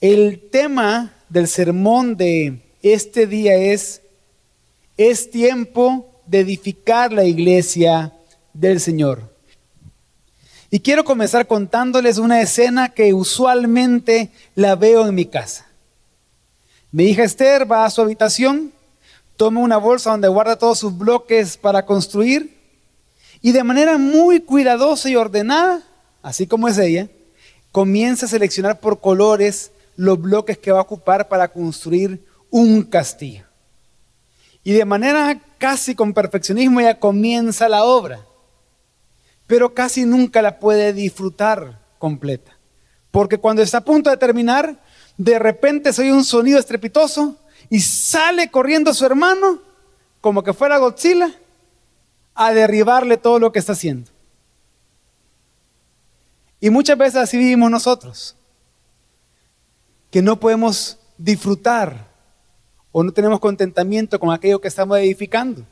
El tema del sermón de este día es tiempo de edificar la iglesia del Señor. Y quiero comenzar contándoles una escena que usualmente la veo en mi casa. Mi hija Esther va a su habitación, toma una bolsa donde guarda todos sus bloques para construir y de manera muy cuidadosa y ordenada, así como es ella, comienza a seleccionar por colores los bloques que va a ocupar para construir un castillo. Y de manera casi con perfeccionismo ella comienza la obra, pero casi nunca la puede disfrutar completa. Porque cuando está a punto de terminar, de repente se oye un sonido estrepitoso y sale corriendo su hermano, como que fuera Godzilla, a derribarle todo lo que está haciendo. Y muchas veces así vivimos nosotros, que no podemos disfrutar o no tenemos contentamiento con aquello que estamos edificando.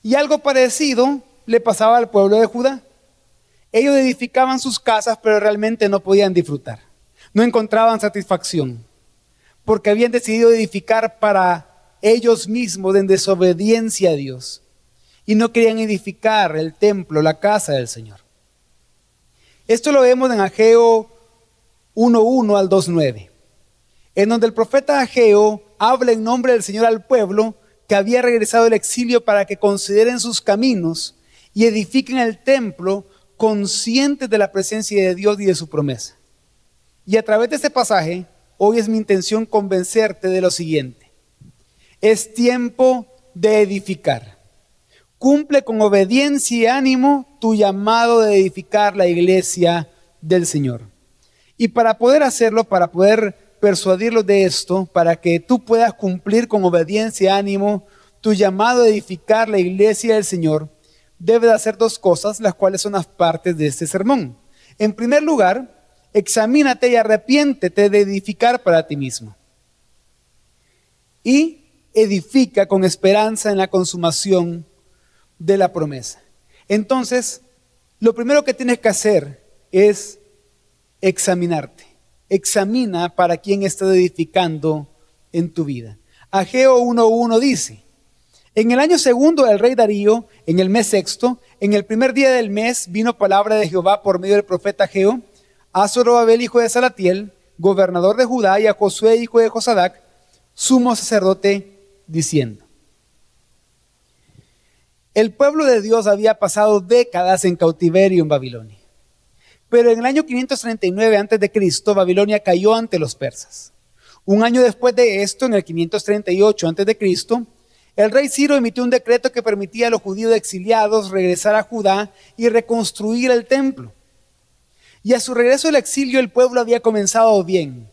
Y algo parecido le pasaba al pueblo de Judá. Ellos edificaban sus casas, pero realmente no podían disfrutar. No encontraban satisfacción, porque habían decidido edificar para ellos mismos en desobediencia a Dios. Y no querían edificar el templo, la casa del Señor. Esto lo vemos en Ageo 1:1 al 2:9, en donde el profeta Ageo habla en nombre del Señor al pueblo que había regresado del exilio para que consideren sus caminos y edifiquen el templo conscientes de la presencia de Dios y de su promesa. Y a través de este pasaje, hoy es mi intención convencerte de lo siguiente: es tiempo de edificar. Cumple con obediencia y ánimo tu llamado de edificar la iglesia del Señor. Y para poder hacerlo, para poder persuadirlos de esto, para que tú puedas cumplir con obediencia y ánimo tu llamado de edificar la iglesia del Señor, debes hacer dos cosas, las cuales son las partes de este sermón. En primer lugar, examínate y arrepiéntete de edificar para ti mismo. Y edifica con esperanza en la consumación de la promesa. Entonces, lo primero que tienes que hacer es examinarte. Examina para quién estás edificando en tu vida. Ageo 1:1 dice: en el año segundo del rey Darío, en el mes sexto, en el primer día del mes, vino palabra de Jehová por medio del profeta Ageo a Zorobabel, hijo de Salatiel, gobernador de Judá, y a Josué, hijo de Josadac, sumo sacerdote, diciendo: el pueblo de Dios había pasado décadas en cautiverio en Babilonia. Pero en el año 539 a.C., Babilonia cayó ante los persas. Un año después de esto, en el 538 a.C., el rey Ciro emitió un decreto que permitía a los judíos exiliados regresar a Judá y reconstruir el templo. Y a su regreso del exilio, el pueblo había comenzado bien,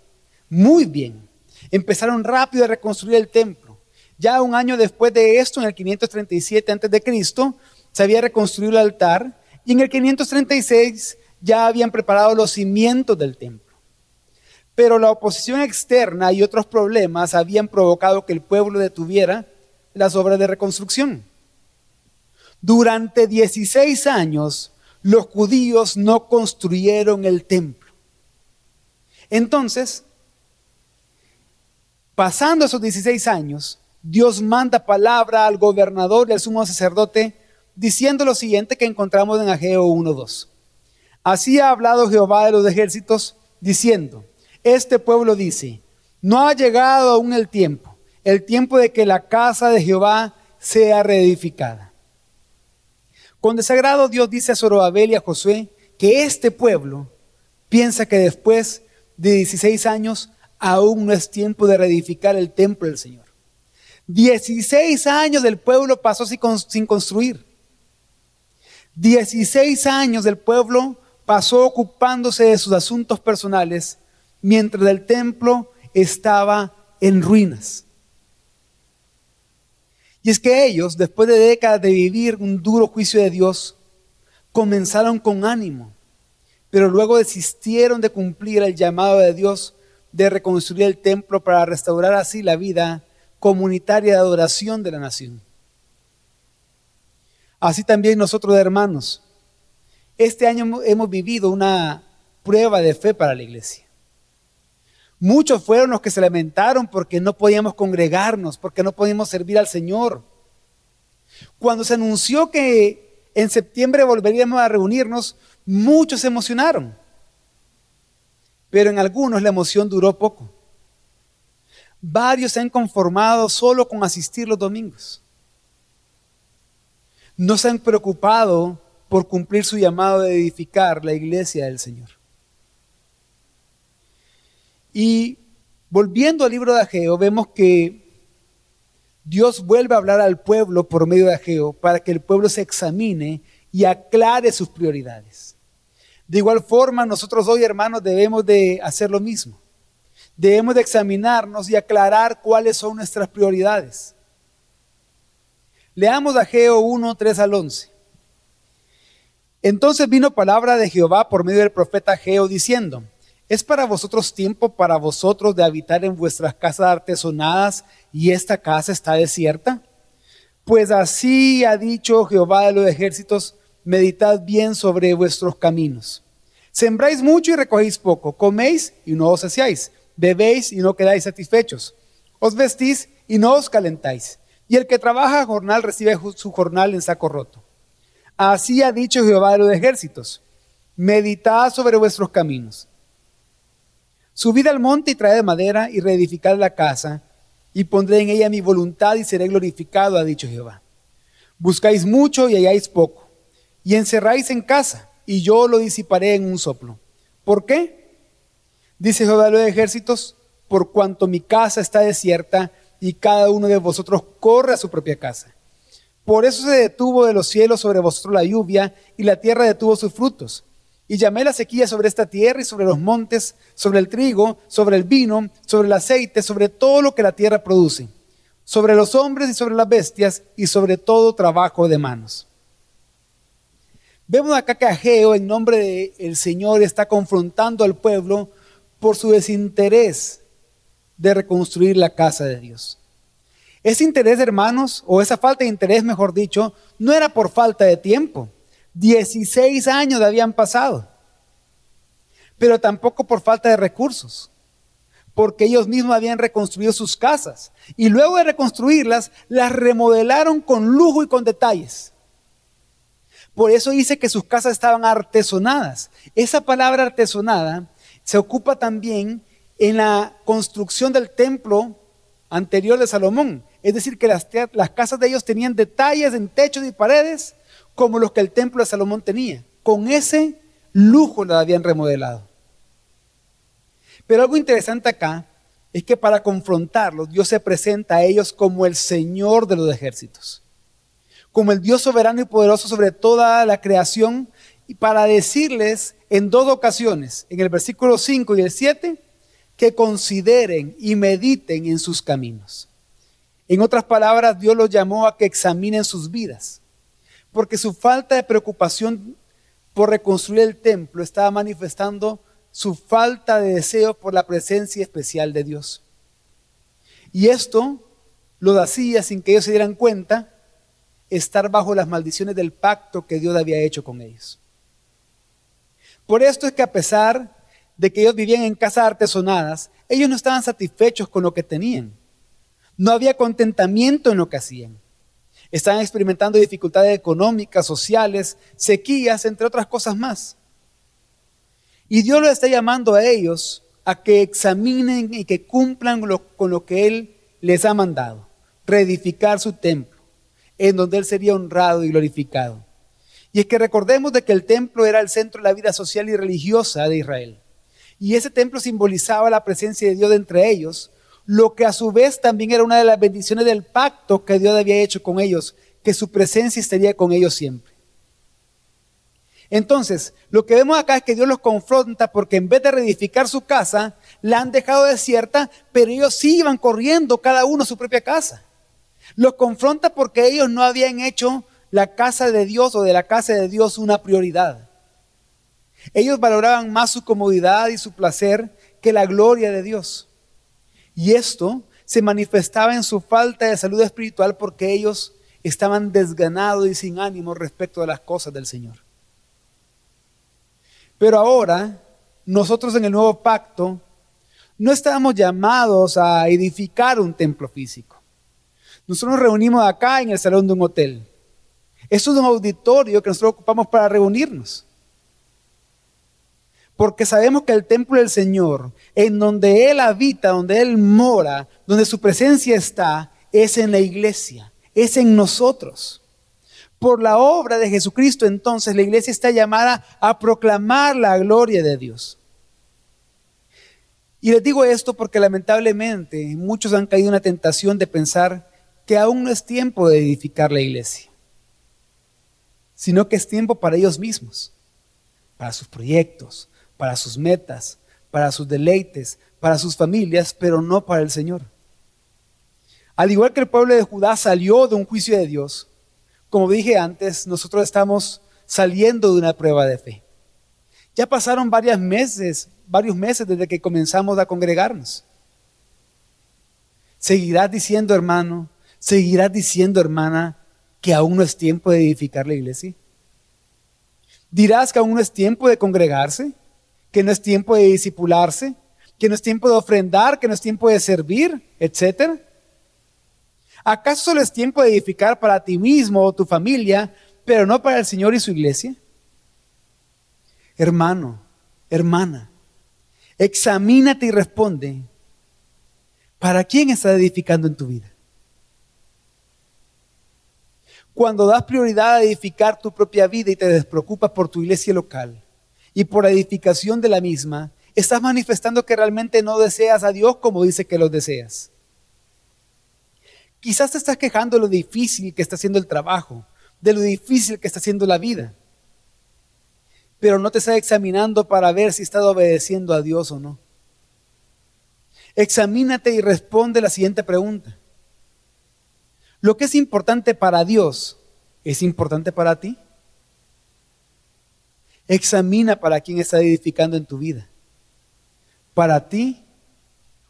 muy bien. Empezaron rápido a reconstruir el templo. Ya un año después de esto, en el 537 a.C., se había reconstruido el altar, y en el 536 ya habían preparado los cimientos del templo. Pero la oposición externa y otros problemas habían provocado que el pueblo detuviera las obras de reconstrucción. Durante 16 años, los judíos no construyeron el templo. Entonces, pasando esos 16 años, Dios manda palabra al gobernador y al sumo sacerdote diciendo lo siguiente que encontramos en Ageo 1:2. Así ha hablado Jehová de los ejércitos diciendo: este pueblo dice, no ha llegado aún el tiempo de que la casa de Jehová sea reedificada. Con desagrado Dios dice a Zorobabel y a Josué que este pueblo piensa que después de 16 años aún no es tiempo de reedificar el templo del Señor. 16 años del pueblo pasó sin construir. 16 años del pueblo pasó ocupándose de sus asuntos personales mientras el templo estaba en ruinas. Y es que ellos, después de décadas de vivir un duro juicio de Dios, comenzaron con ánimo, pero luego desistieron de cumplir el llamado de Dios de reconstruir el templo para restaurar así la vida comunitaria de adoración de la nación. Así también nosotros, hermanos, este año hemos vivido una prueba de fe para la iglesia. Muchos fueron los que se lamentaron porque no podíamos congregarnos, porque no podíamos servir al Señor. Cuando se anunció que en septiembre volveríamos a reunirnos, muchos se emocionaron. Pero en algunos la emoción duró poco. Varios se han conformado solo con asistir los domingos. No se han preocupado por cumplir su llamado de edificar la iglesia del Señor. Y volviendo al libro de Ageo, vemos que Dios vuelve a hablar al pueblo por medio de Ageo para que el pueblo se examine y aclare sus prioridades. De igual forma, nosotros hoy, hermanos, debemos de hacer lo mismo. Debemos de examinarnos y aclarar cuáles son nuestras prioridades. Leamos Ageo 1, 3 al 11. Entonces vino palabra de Jehová por medio del profeta Ageo diciendo: ¿es para vosotros tiempo para vosotros de habitar en vuestras casas artesonadas y esta casa está desierta? Pues así ha dicho Jehová de los ejércitos: meditad bien sobre vuestros caminos. Sembráis mucho y recogéis poco, coméis y no os saciáis, bebéis y no quedáis satisfechos, os vestís y no os calentáis, y el que trabaja a jornal recibe su jornal en saco roto. Así ha dicho Jehová de los ejércitos: meditad sobre vuestros caminos. Subid al monte y traed madera y reedificad la casa, y pondré en ella mi voluntad y seré glorificado, ha dicho Jehová. Buscáis mucho y halláis poco, y encerráis en casa, y yo lo disiparé en un soplo. ¿Por qué? Dice Jehová de los ejércitos: por cuanto mi casa está desierta, y cada uno de vosotros corre a su propia casa. Por eso se detuvo de los cielos sobre vosotros la lluvia, y la tierra detuvo sus frutos. Y llamé la sequía sobre esta tierra y sobre los montes, sobre el trigo, sobre el vino, sobre el aceite, sobre todo lo que la tierra produce, sobre los hombres y sobre las bestias, y sobre todo trabajo de manos. Vemos acá que Ageo, en nombre del Señor, está confrontando al pueblo por su desinterés de reconstruir la casa de Dios. Ese interés, hermanos, o esa falta de interés, mejor dicho, no era por falta de tiempo. 16 años habían pasado, pero tampoco por falta de recursos, porque ellos mismos habían reconstruido sus casas y luego de reconstruirlas, las remodelaron con lujo y con detalles. Por eso dice que sus casas estaban artesonadas. Esa palabra artesonada se ocupa también en la construcción del templo anterior de Salomón. Es decir, que las casas de ellos tenían detalles en techos y paredes como los que el templo de Salomón tenía. Con ese lujo la habían remodelado. Pero algo interesante acá es que para confrontarlos, Dios se presenta a ellos como el Señor de los ejércitos, como el Dios soberano y poderoso sobre toda la creación, y para decirles en dos ocasiones, en el versículo 5 y el 7, que consideren y mediten en sus caminos. En otras palabras, Dios los llamó a que examinen sus vidas, porque su falta de preocupación por reconstruir el templo estaba manifestando su falta de deseo por la presencia especial de Dios. Y esto lo hacía, sin que ellos se dieran cuenta, estar bajo las maldiciones del pacto que Dios había hecho con ellos. Por esto es que a pesar de que ellos vivían en casas artesonadas, ellos no estaban satisfechos con lo que tenían. No había contentamiento en lo que hacían. Estaban experimentando dificultades económicas, sociales, sequías, entre otras cosas más. Y Dios los está llamando a ellos a que examinen y que cumplan con lo que Él les ha mandado: reedificar su templo, en donde Él sería honrado y glorificado. Y es que recordemos de que el templo era el centro de la vida social y religiosa de Israel. Y ese templo simbolizaba la presencia de Dios entre ellos, lo que a su vez también era una de las bendiciones del pacto que Dios había hecho con ellos, que su presencia estaría con ellos siempre. Entonces, lo que vemos acá es que Dios los confronta porque en vez de reedificar su casa, la han dejado desierta, pero ellos sí iban corriendo cada uno a su propia casa. Los confronta porque ellos no habían hecho la casa de Dios o de la casa de Dios una prioridad. Ellos valoraban más su comodidad y su placer que la gloria de Dios. Y esto se manifestaba en su falta de salud espiritual porque ellos estaban desganados y sin ánimo respecto de las cosas del Señor. Pero ahora, nosotros en el nuevo pacto, No estamos llamados a edificar un templo físico. Nosotros nos reunimos acá en el salón de un hotel. Esto es un auditorio que nosotros ocupamos para reunirnos. Porque sabemos que el templo del Señor, en donde Él habita, donde Él mora, donde su presencia está, es en la iglesia, es en nosotros. Por la obra de Jesucristo, entonces, la iglesia está llamada a proclamar la gloria de Dios. Y les digo esto porque lamentablemente muchos han caído en la tentación de pensar que aún no es tiempo de edificar la iglesia, sino que es tiempo para ellos mismos, para sus proyectos, para sus metas, para sus deleites, para sus familias, pero no para el Señor. Al igual que el pueblo de Judá salió de un juicio de Dios, como dije antes, nosotros estamos saliendo de una prueba de fe. Ya pasaron varios meses desde que comenzamos a congregarnos. ¿Seguirás diciendo, hermano, seguirás diciendo, hermana, que aún no es tiempo de edificar la iglesia? ¿Dirás que aún no es tiempo de congregarse? ¿Que no es tiempo de discipularse? ¿Que no es tiempo de ofrendar? ¿Que no es tiempo de servir? Etcétera. ¿Acaso solo es tiempo de edificar para ti mismo o tu familia, pero no para el Señor y su iglesia? Hermano, hermana, examínate y responde, ¿para quién estás edificando en tu vida? Cuando das prioridad a edificar tu propia vida y te despreocupas por tu iglesia local y por la edificación de la misma, estás manifestando que realmente no deseas a Dios como dice que lo deseas. Quizás te estás quejando de lo difícil que está haciendo el trabajo, de lo difícil que está haciendo la vida, pero no te estás examinando para ver si estás obedeciendo a Dios o no. Examínate y responde la siguiente pregunta. ¿Lo que es importante para Dios es importante para ti? Examina para quién estás edificando en tu vida. ¿Para ti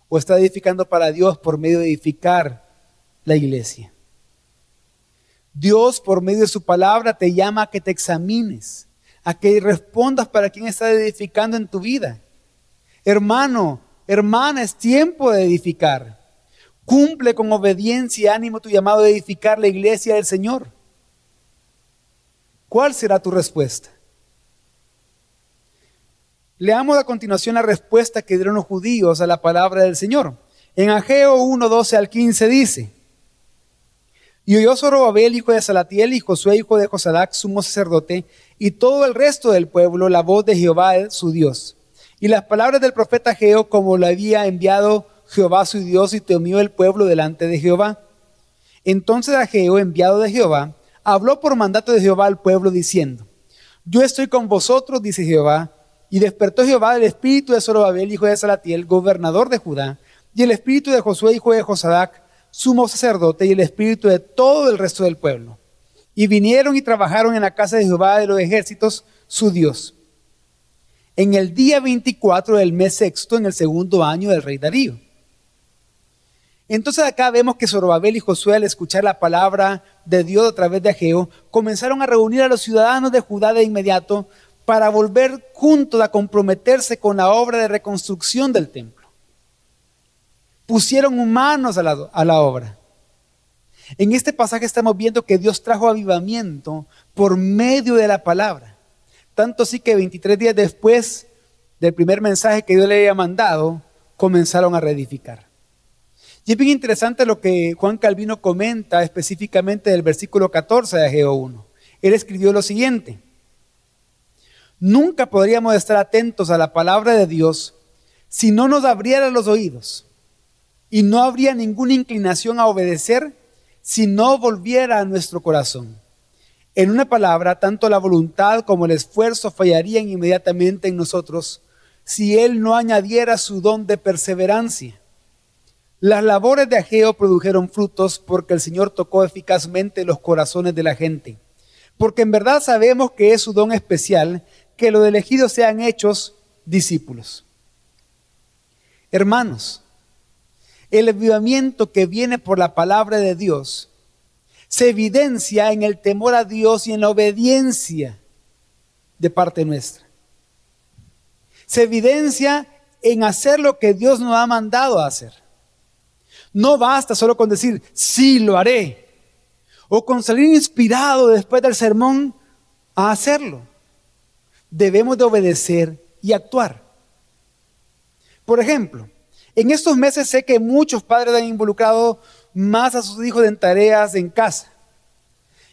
o estás edificando para Dios por medio de edificar la iglesia? Dios, por medio de su palabra, te llama a que te examines, a que respondas para quién estás edificando en tu vida. Hermano, hermana, es tiempo de edificar. Cumple con obediencia y ánimo tu llamado de edificar la iglesia del Señor. ¿Cuál será tu respuesta? Leamos a continuación la respuesta que dieron los judíos a la palabra del Señor. En Ageo 1:12 al 15 dice: Y oyó Zorobabel, hijo de Salatiel, y Josué, hijo de Josadac, sumo sacerdote, y todo el resto del pueblo, la voz de Jehová, su Dios. Y las palabras del profeta Ageo, como lo había enviado Jehová su Dios, y temió el pueblo delante de Jehová. Entonces Ageo, enviado de Jehová, habló por mandato de Jehová al pueblo, diciendo: Yo estoy con vosotros, dice Jehová. Y despertó Jehová el espíritu de Zorobabel, hijo de Salatiel, gobernador de Judá, y el espíritu de Josué, hijo de Josadac, sumo sacerdote, y el espíritu de todo el resto del pueblo. Y vinieron y trabajaron en la casa de Jehová de los ejércitos, su Dios, en el día 24 del mes sexto, en el segundo año del rey Darío. Entonces acá vemos que Zorobabel y Josué, al escuchar la palabra de Dios a través de Ageo, comenzaron a reunir a los ciudadanos de Judá de inmediato para volver juntos a comprometerse con la obra de reconstrucción del templo. Pusieron manos a la obra. En este pasaje estamos viendo que Dios trajo avivamiento por medio de la palabra. Tanto así que 23 días después del primer mensaje que Dios le había mandado, comenzaron a reedificar. Y es bien interesante lo que Juan Calvino comenta específicamente del versículo 14 de Ageo 1. Él escribió lo siguiente: Nunca podríamos estar atentos a la palabra de Dios si no nos abrieran los oídos, y no habría ninguna inclinación a obedecer si no volviera a nuestro corazón. En una palabra, tanto la voluntad como el esfuerzo fallarían inmediatamente en nosotros si Él no añadiera su don de perseverancia. Las labores de Ageo produjeron frutos porque el Señor tocó eficazmente los corazones de la gente. Porque en verdad sabemos que es su don especial que los elegidos sean hechos discípulos. Hermanos, el avivamiento que viene por la palabra de Dios se evidencia en el temor a Dios y en la obediencia de parte nuestra. Se evidencia en hacer lo que Dios nos ha mandado a hacer. No basta solo con decir, sí, lo haré, o con salir inspirado después del sermón a hacerlo. Debemos de obedecer y actuar. Por ejemplo, en estos meses sé que muchos padres han involucrado más a sus hijos en tareas en casa.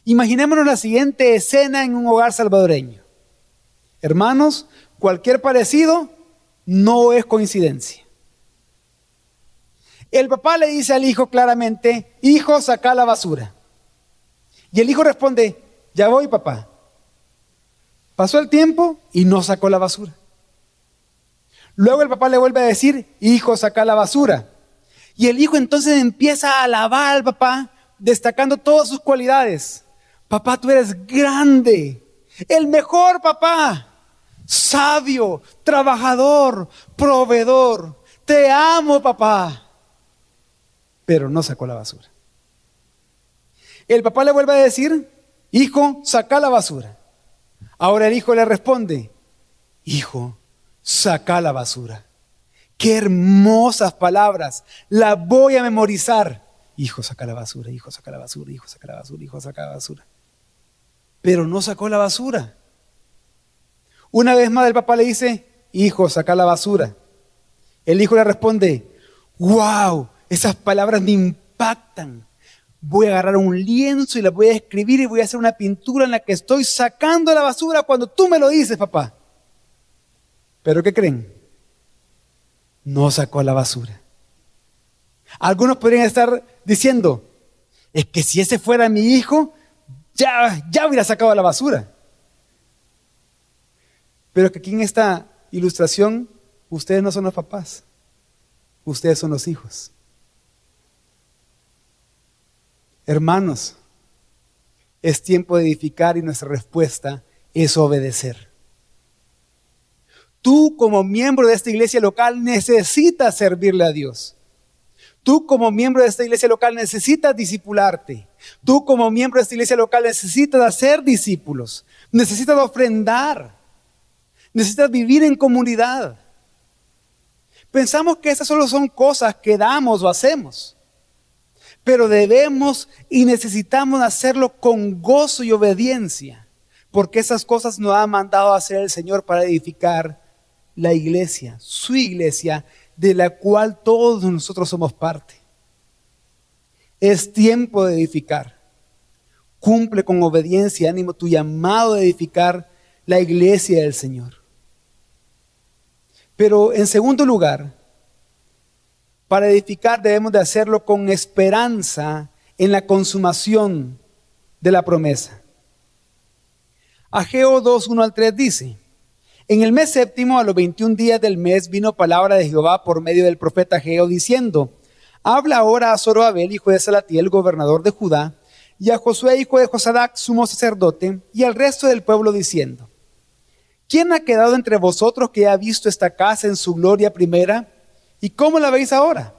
Imaginémonos la siguiente escena en un hogar salvadoreño. Hermanos, cualquier parecido no es coincidencia. El papá le dice al hijo claramente, hijo, saca la basura. Y el hijo responde, ya voy, papá. Pasó el tiempo y no sacó la basura. Luego el papá le vuelve a decir, hijo, saca la basura. Y el hijo entonces empieza a alabar al papá, destacando todas sus cualidades. Papá, tú eres grande, el mejor papá, sabio, trabajador, proveedor. Te amo, papá. Pero no sacó la basura. El papá le vuelve a decir, hijo, saca la basura. Ahora el hijo le responde, hijo, saca la basura. Qué hermosas palabras, las voy a memorizar. Hijo, saca la basura, hijo, saca la basura, hijo, saca la basura, hijo, saca la basura. Pero no sacó la basura. Una vez más el papá le dice, hijo, saca la basura. El hijo le responde, wow, esas palabras me impactan. Voy a agarrar un lienzo y las voy a escribir y voy a hacer una pintura en la que estoy sacando la basura cuando tú me lo dices, papá. ¿Pero qué creen? No sacó la basura. Algunos podrían estar diciendo, es que si ese fuera mi hijo, ya hubiera sacado la basura. Pero que aquí en esta ilustración, ustedes no son los papás, ustedes son los hijos. Hermanos, es tiempo de edificar y nuestra respuesta es obedecer. Tú como miembro de esta iglesia local necesitas servirle a Dios. Tú como miembro de esta iglesia local necesitas discipularte. Tú como miembro de esta iglesia local necesitas hacer discípulos. Necesitas ofrendar. Necesitas vivir en comunidad. Pensamos que esas solo son cosas que damos o hacemos. Pero debemos y necesitamos hacerlo con gozo y obediencia. Porque esas cosas nos ha mandado a hacer el Señor para edificar la iglesia, su iglesia, de la cual todos nosotros somos parte. Es tiempo de edificar. Cumple con obediencia y ánimo tu llamado de edificar la iglesia del Señor. Pero en segundo lugar, para edificar debemos de hacerlo con esperanza en la consumación de la promesa. Ageo 2:1-3 dice, en el mes séptimo, a los 21 días del mes, vino palabra de Jehová por medio del profeta Ageo diciendo, habla ahora a Zorobabel, hijo de Salatiel, gobernador de Judá, y a Josué, hijo de Josadac, sumo sacerdote, y al resto del pueblo diciendo, ¿quién ha quedado entre vosotros que ha visto esta casa en su gloria primera? ¿Y cómo la veis ahora?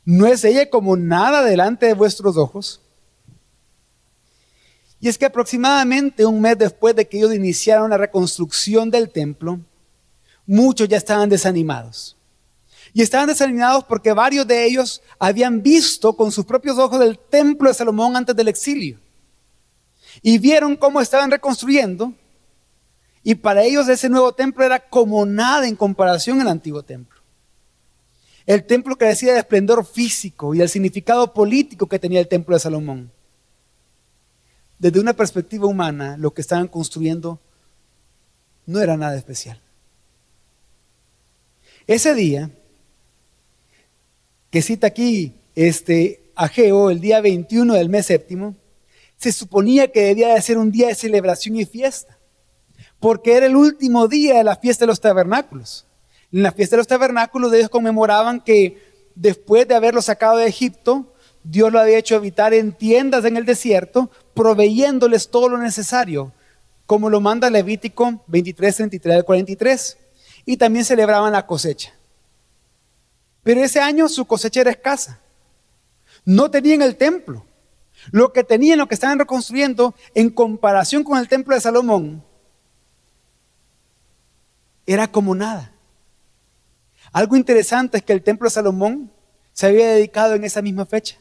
¿No es ella como nada delante de vuestros ojos? Y es que aproximadamente un mes después de que ellos iniciaron la reconstrucción del templo, muchos ya estaban desanimados. Y estaban desanimados porque varios de ellos habían visto con sus propios ojos el templo de Salomón antes del exilio. Y vieron cómo estaban reconstruyendo. Y para ellos ese nuevo templo era como nada en comparación al antiguo templo. El templo carecía de esplendor físico y del significado político que tenía el templo de Salomón. Desde una perspectiva humana, lo que estaban construyendo no era nada especial. Ese día, que cita aquí Ageo, el día 21 del mes séptimo, se suponía que debía de ser un día de celebración y fiesta, porque era el último día de la fiesta de los tabernáculos. En la fiesta de los tabernáculos ellos conmemoraban que después de haberlo sacado de Egipto, Dios lo había hecho habitar en tiendas en el desierto, proveyéndoles todo lo necesario, como lo manda Levítico 23, 33 al 43. Y también celebraban la cosecha. Pero ese año su cosecha era escasa. No tenían el templo. Lo que tenían, lo que estaban reconstruyendo, en comparación con el templo de Salomón, era como nada. Algo interesante es que el templo de Salomón se había dedicado en esa misma fecha,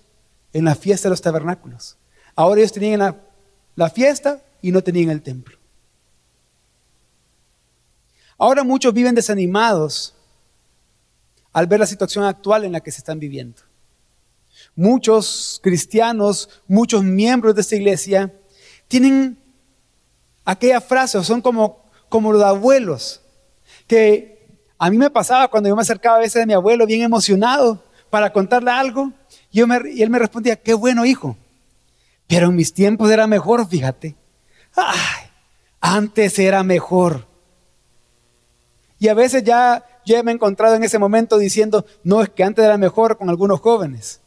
en la fiesta de los tabernáculos. Ahora ellos tenían la fiesta y no tenían el templo. Ahora muchos viven desanimados al ver la situación actual en la que se están viviendo. Muchos cristianos, muchos miembros de esta iglesia tienen aquella frase, o son como los abuelos, que a mí me pasaba cuando yo me acercaba a veces a mi abuelo bien emocionado para contarle algo, y él me respondía, qué bueno hijo, pero en mis tiempos era mejor, fíjate. Ay, antes era mejor. Y a veces ya me he encontrado en ese momento diciendo, no, es que antes era mejor con algunos jóvenes.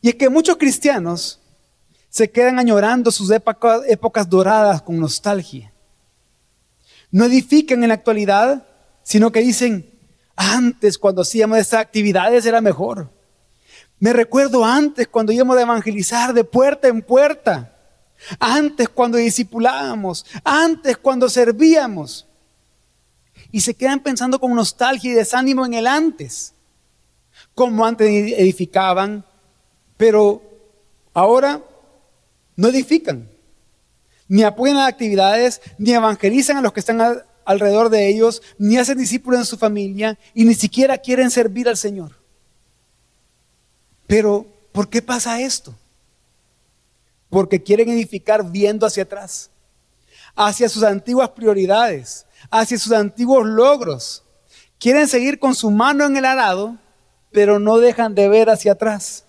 Y es que muchos cristianos se quedan añorando sus épocas doradas con nostalgia. No edifican en la actualidad, sino que dicen, antes cuando hacíamos estas actividades era mejor. Me recuerdo antes cuando íbamos a evangelizar de puerta en puerta. Antes cuando discipulábamos. Antes cuando servíamos. Y se quedan pensando con nostalgia y desánimo en el antes. Como antes edificaban, pero ahora no edifican. Ni apoyan las actividades, ni evangelizan a los que están alrededor de ellos, ni hacen discípulos en su familia, y ni siquiera quieren servir al Señor. Pero, ¿por qué pasa esto? Porque quieren edificar viendo hacia atrás, hacia sus antiguas prioridades, hacia sus antiguos logros. Quieren seguir con su mano en el arado, pero no dejan de ver hacia atrás.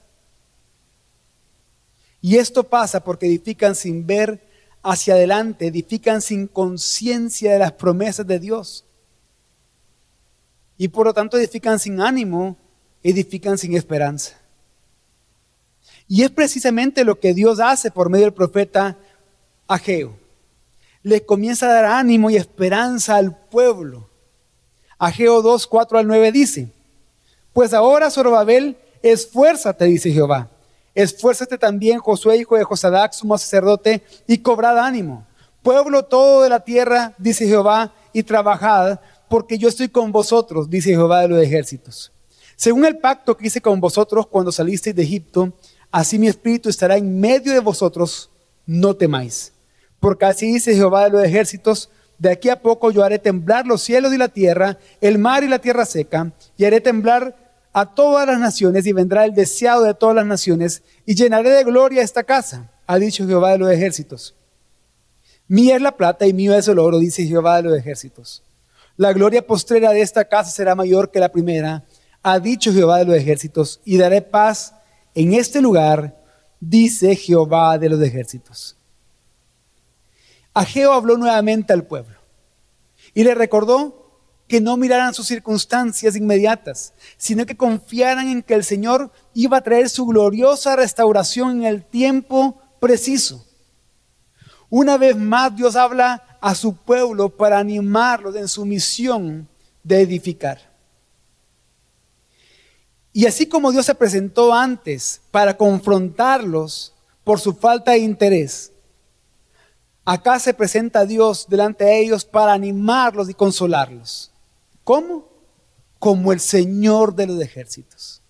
Y esto pasa porque edifican sin ver hacia adelante, edifican sin conciencia de las promesas de Dios. Y por lo tanto edifican sin ánimo, edifican sin esperanza. Y es precisamente lo que Dios hace por medio del profeta Ageo. Le comienza a dar ánimo y esperanza al pueblo. Ageo 2, 4 al 9 dice, pues ahora Zorobabel, esfuérzate, dice Jehová. Esfuérzate también, Josué, hijo de Josadac, sumo sacerdote, y cobrad ánimo. Pueblo todo de la tierra, dice Jehová, y trabajad, porque yo estoy con vosotros, dice Jehová de los ejércitos. Según el pacto que hice con vosotros cuando salisteis de Egipto, así mi espíritu estará en medio de vosotros, no temáis. Porque así dice Jehová de los ejércitos, de aquí a poco yo haré temblar los cielos y la tierra, el mar y la tierra seca, y haré temblar a todas las naciones, y vendrá el deseado de todas las naciones, y llenaré de gloria esta casa, ha dicho Jehová de los ejércitos. Mía es la plata y mío es el oro, dice Jehová de los ejércitos. La gloria postrera de esta casa será mayor que la primera, ha dicho Jehová de los ejércitos, y daré paz en este lugar, dice Jehová de los ejércitos. Ageo habló nuevamente al pueblo y le recordó que no miraran sus circunstancias inmediatas, sino que confiaran en que el Señor iba a traer su gloriosa restauración en el tiempo preciso. Una vez más Dios habla a su pueblo para animarlos en su misión de edificar. Y así como Dios se presentó antes para confrontarlos por su falta de interés, acá se presenta Dios delante de ellos para animarlos y consolarlos. ¿Cómo? Como el Señor de los ejércitos.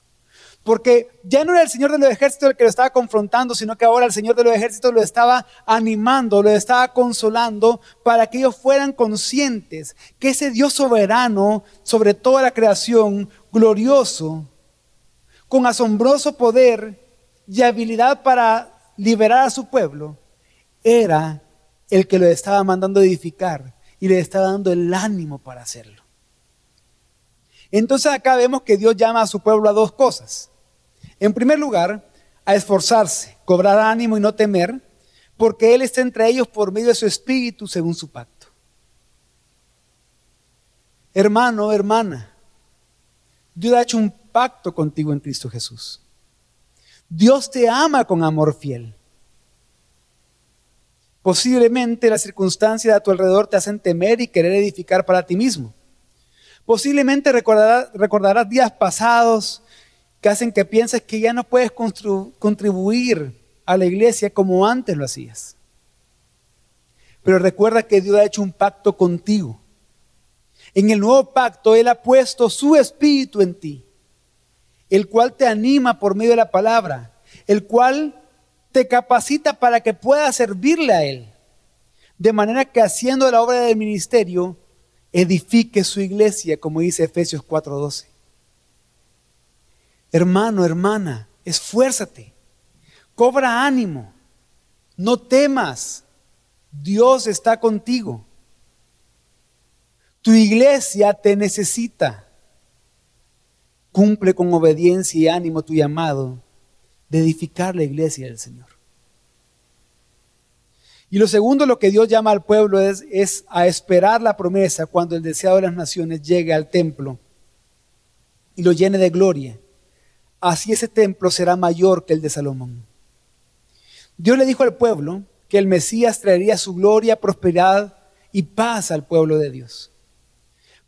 Porque ya no era el Señor de los ejércitos el que lo estaba confrontando, sino que ahora el Señor de los ejércitos lo estaba animando, lo estaba consolando para que ellos fueran conscientes que ese Dios soberano sobre toda la creación, glorioso, con asombroso poder y habilidad para liberar a su pueblo, era el que lo estaba mandando a edificar y le estaba dando el ánimo para hacerlo. Entonces acá vemos que Dios llama a su pueblo a dos cosas. En primer lugar, a esforzarse, cobrar ánimo y no temer, porque Él está entre ellos por medio de su espíritu según su pacto. Hermano, hermana, Dios ha hecho un pacto contigo en Cristo Jesús. Dios te ama con amor fiel. Posiblemente las circunstancias a tu alrededor te hacen temer y querer edificar para ti mismo. Posiblemente recordarás días pasados que hacen que pienses que ya no puedes contribuir a la iglesia como antes lo hacías. Pero recuerda que Dios ha hecho un pacto contigo, En el nuevo pacto Él ha puesto su espíritu en ti, el cual te anima por medio de la palabra, el cual te capacita para que puedas servirle a Él, de manera que haciendo la obra del ministerio, edifique su iglesia, como dice Efesios 4:12. Hermano, hermana, esfuérzate, cobra ánimo, no temas, Dios está contigo. Tu iglesia te necesita. Cumple con obediencia y ánimo tu llamado de edificar la iglesia del Señor. Y lo segundo, lo que Dios llama al pueblo es a esperar la promesa cuando el deseado de las naciones llegue al templo y lo llene de gloria. Así ese templo será mayor que el de Salomón. Dios le dijo al pueblo que el Mesías traería su gloria, prosperidad y paz al pueblo de Dios,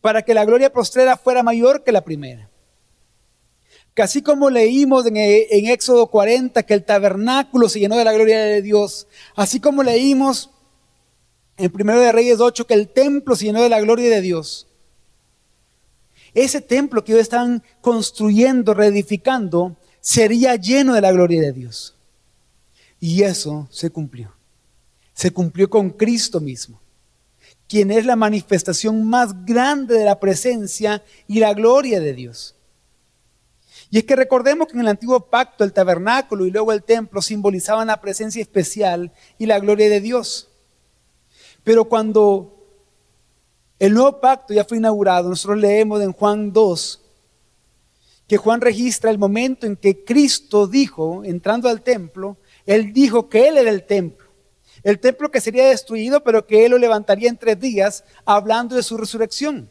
para que la gloria postrera fuera mayor que la primera. Que así como leímos en Éxodo 40 que el tabernáculo se llenó de la gloria de Dios, así como leímos en 1 de Reyes 8 que el templo se llenó de la gloria de Dios, ese templo que ellos están construyendo, reedificando, sería lleno de la gloria de Dios. Y eso se cumplió. Se cumplió con Cristo mismo, quien es la manifestación más grande de la presencia y la gloria de Dios. Y es que recordemos que en el antiguo pacto el tabernáculo y luego el templo simbolizaban la presencia especial y la gloria de Dios. Pero cuando el nuevo pacto ya fue inaugurado, nosotros leemos en Juan 2, que Juan registra el momento en que Cristo dijo, entrando al templo, Él dijo que Él era el templo que sería destruido, pero que Él lo levantaría en 3 días, hablando de su resurrección.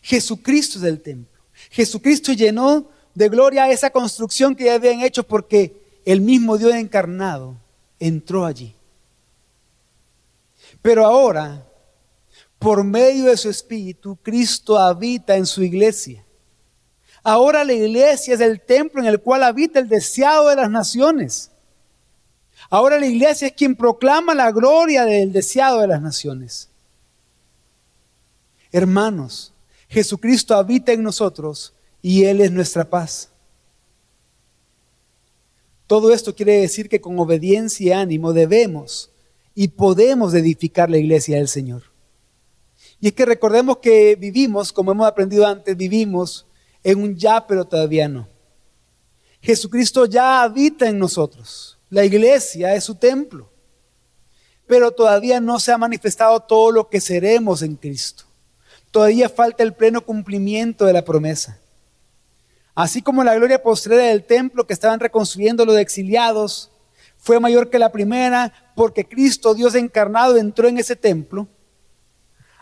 Jesucristo es el templo. Jesucristo llenó de gloria esa construcción que ya habían hecho porque el mismo Dios encarnado entró allí. Pero ahora, por medio de su Espíritu, Cristo habita en su iglesia. Ahora la iglesia es el templo en el cual habita el deseado de las naciones. Ahora la iglesia es quien proclama la gloria del deseado de las naciones. Hermanos, Jesucristo habita en nosotros y Él es nuestra paz. Todo esto quiere decir que con obediencia y ánimo debemos y podemos edificar la iglesia del Señor. Y es que recordemos que vivimos, como hemos aprendido antes, vivimos en un ya, pero todavía no. Jesucristo ya habita en nosotros. La iglesia es su templo. Pero todavía no se ha manifestado todo lo que seremos en Cristo. Todavía falta el pleno cumplimiento de la promesa. Así como la gloria postrera del templo que estaban reconstruyendo los exiliados fue mayor que la primera, porque Cristo, Dios encarnado, entró en ese templo.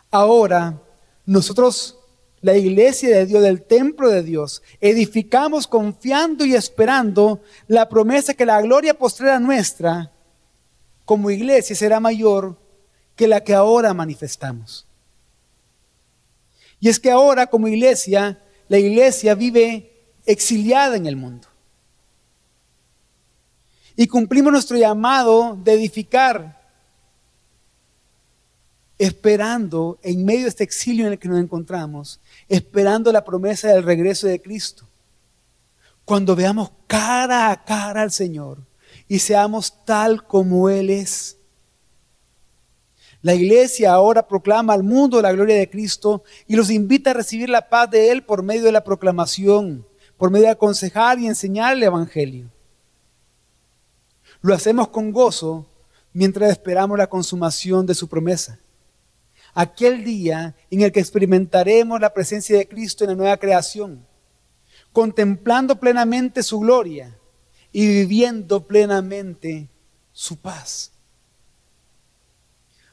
Ahora, nosotros, la iglesia de Dios, del templo de Dios, edificamos confiando y esperando la promesa que la gloria postrera nuestra, como iglesia, será mayor que la que ahora manifestamos. Y es que ahora, como iglesia, la iglesia vive exiliada en el mundo. Y cumplimos nuestro llamado de edificar, esperando en medio de este exilio en el que nos encontramos, esperando la promesa del regreso de Cristo. Cuando veamos cara a cara al Señor y seamos tal como Él es. La iglesia ahora proclama al mundo la gloria de Cristo y los invita a recibir la paz de Él por medio de la proclamación, por medio de aconsejar y enseñar el Evangelio. Lo hacemos con gozo mientras esperamos la consumación de su promesa. Aquel día en el que experimentaremos la presencia de Cristo en la nueva creación, contemplando plenamente su gloria y viviendo plenamente su paz.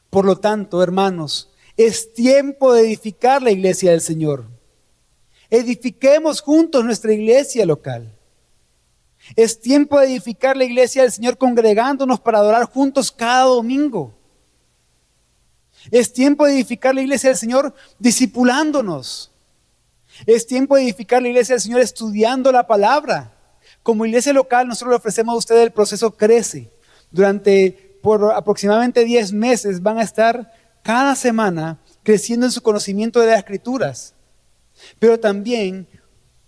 Por lo tanto, hermanos, es tiempo de edificar la iglesia del Señor. Edifiquemos juntos nuestra iglesia local. Es tiempo de edificar la iglesia del Señor congregándonos para adorar juntos cada domingo. Es tiempo de edificar la iglesia del Señor discipulándonos. Es tiempo de edificar la iglesia del Señor estudiando la palabra. Como iglesia local nosotros le ofrecemos a ustedes el proceso Crece. Por aproximadamente 10 meses van a estar cada semana creciendo en su conocimiento de las Escrituras. Pero también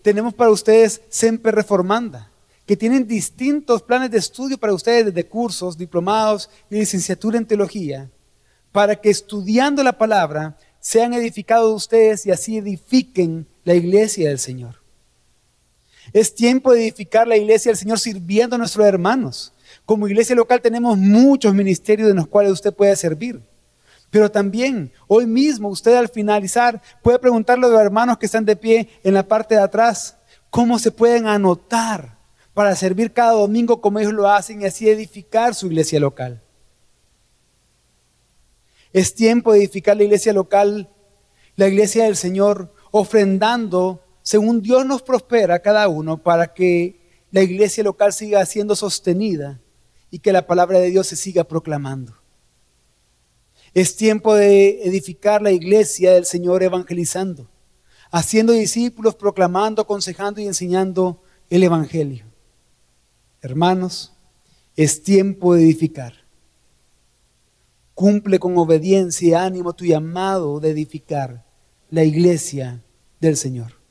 tenemos para ustedes Semper Reformanda, que tienen distintos planes de estudio para ustedes, desde cursos, diplomados y licenciatura en teología, para que estudiando la palabra sean edificados ustedes y así edifiquen la iglesia del Señor. Es tiempo de edificar la iglesia del Señor sirviendo a nuestros hermanos. Como iglesia local tenemos muchos ministerios en los cuales usted puede servir. Pero también, hoy mismo, usted al finalizar puede preguntarle a los hermanos que están de pie en la parte de atrás, cómo se pueden anotar para servir cada domingo como ellos lo hacen y así edificar su iglesia local. Es tiempo de edificar la iglesia local, la iglesia del Señor, ofrendando según Dios nos prospera a cada uno para que la iglesia local siga siendo sostenida y que la palabra de Dios se siga proclamando. Es tiempo de edificar la iglesia del Señor evangelizando, haciendo discípulos, proclamando, aconsejando y enseñando el evangelio. Hermanos, es tiempo de edificar. Cumple con obediencia y ánimo tu llamado de edificar la iglesia del Señor.